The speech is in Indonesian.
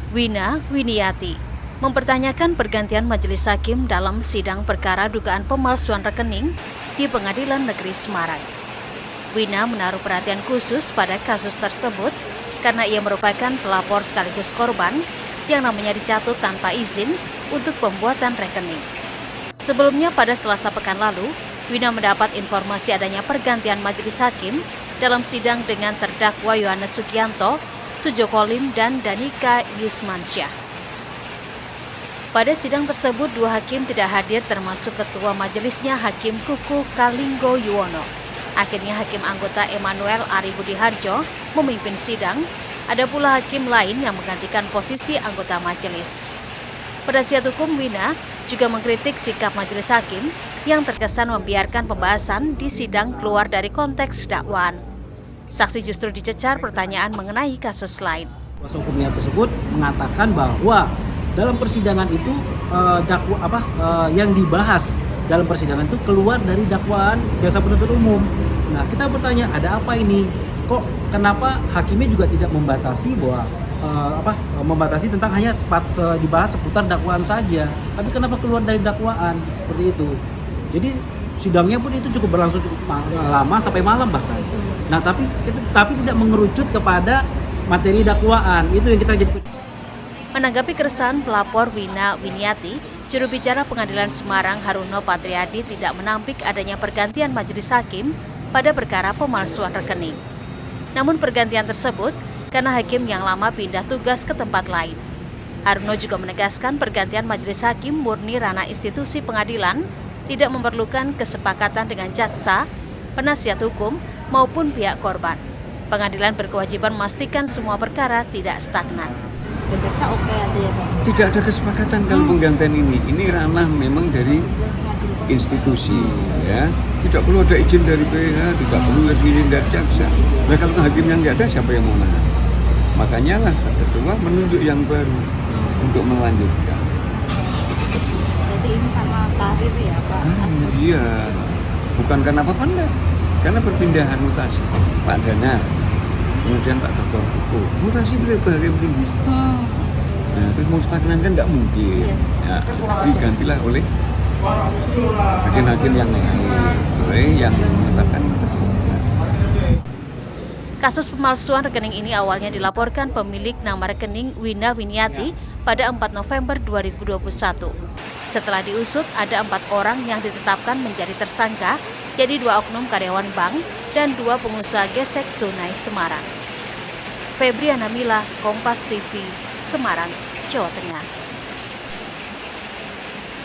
Wina Winiati mempertanyakan pergantian majelis hakim dalam sidang perkara dugaan pemalsuan rekening di Pengadilan Negeri Semarang. Wina menaruh perhatian khusus pada kasus tersebut karena ia merupakan pelapor sekaligus korban yang namanya dicatut tanpa izin untuk pembuatan rekening. Sebelumnya pada Selasa pekan lalu, Wina mendapat informasi adanya pergantian majelis hakim dalam sidang dengan terdakwa Yohanes Sugianto, Sujokolim, dan Danika Yusmansyah. Pada sidang tersebut, dua hakim tidak hadir termasuk ketua majelisnya Hakim Kuku Kalinggo Yuwono. Akhirnya hakim anggota Emmanuel Ari Budiharjo memimpin sidang, ada pula hakim lain yang menggantikan posisi anggota majelis. Penasihat hukum Wina juga mengkritik sikap majelis hakim yang terkesan membiarkan pembahasan di sidang keluar dari konteks dakwaan. Saksi justru dicecar pertanyaan mengenai kasus lain. Kuasa hukumnya tersebut mengatakan bahwa dalam persidangan itu yang dibahas dalam persidangan itu keluar dari dakwaan jaksa penuntut umum. Nah, kita bertanya ada apa ini? Kok kenapa hakimnya juga tidak membatasi bahwa membatasi tentang hanya dibahas seputar dakwaan saja, tapi kenapa keluar dari dakwaan seperti itu? Jadi sidangnya pun itu cukup berlangsung lama sampai malam bahkan. Nah, tapi tidak mengerucut kepada materi dakwaan. Itu yang kita jadi. Menanggapi keresahan pelapor Wina Winiati, juru bicara Pengadilan Semarang Haruno Patriadi tidak menampik adanya pergantian majelis hakim pada perkara pemalsuan rekening. Namun pergantian tersebut karena hakim yang lama pindah tugas ke tempat lain. Haruno juga menegaskan pergantian majelis hakim murni ranah institusi pengadilan, tidak memerlukan kesepakatan dengan jaksa, penasihat hukum, maupun pihak korban. Pengadilan berkewajiban memastikan semua perkara tidak stagnan. Tidak ada kesepakatan kalau penggantian ini. Ini ranah memang dari institusi, ya. Tidak perlu ada izin dari PH, tidak perlu ada izin dari jaksa. Nah, kalau hakimnya nggak ada, siapa yang mau nahan? Makanya lah ketua menunjuk yang baru untuk melanjutkan. Jadi ini karena tarif ya Pak? Iya, bukan karena apa enggak. Karena perpindahan mutasi. Pak Dana, kemudian Pak Dr. Kuku, mutasi berapa hakim tinggi. Nah, terus mau stagnan kan nggak mungkin. Ya, digantilah oleh hakim-hakim yang lain, yang menetapkan. Kasus pemalsuan rekening ini awalnya dilaporkan pemilik nama rekening Wina Winiati pada 4 November 2021. Setelah diusut, ada 4 orang yang ditetapkan menjadi tersangka, yaitu 2 oknum karyawan bank dan 2 pengusaha gesek tunai Semarang. Febriana Mila, Kompas TV, Semarang, Jawa Tengah.